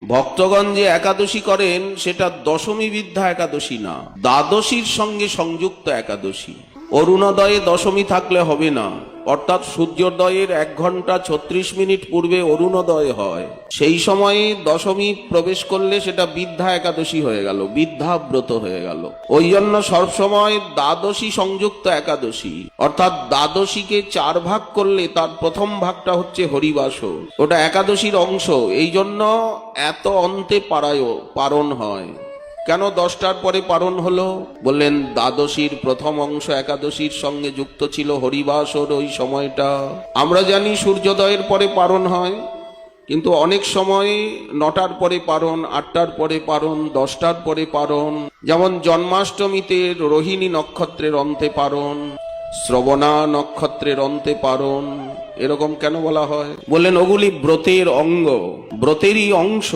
ভক্তগণ যে একাদশী করেন সেটা দশমী বিদ্যা একাদশী না, দ্বাদশীর সঙ্গে সংযুক্ত একাদশী। অরুণোদয়ে দশমী থাকলে হবে না, অর্থাৎ সূর্যোদয়ের 1 ঘন্টা 36 মিনিট পূর্বে অরুণোদয় হয়, সেই সময়ে দশমী প্রবেশ করলে সেটা বিদ্যা একাদশী হয়ে গেল, বিদ্যাব্রত হয়ে গেল। ওই জন্য সবসময় দ্বাদশী সংযুক্ত একাদশী, অর্থাৎ দ্বাদশীকে 4 ভাগ করলে তার প্রথম ভাগটা হচ্ছে হরিবাস, ওটা একাদশীর অংশ। এই জন্য এত অন্তে পারণ হয়। কেন 10টার পরে পারণ হলো? বললেন দ্বাদশীর প্রথম অংশ একাদশীর সঙ্গে যুক্ত ছিল, হরিবাসর ওই সময়টা। আমরা জানি সূর্যোদয়ের পরে পারণ হয়, কিন্তু অনেক সময় 9টার পরে পারণ, 8টার পরে পারণ, 10টার পরে পারণ। যেমন জন্মাষ্টমীতে রোহিণী নক্ষত্রের অন্তে পারণ, শ্রবণা নক্ষত্রের অন্তে পারণ। এরকম কেন বলা হয়? বললেন ওগুলি ব্রতের অঙ্গ, ব্রতেরই অংশ।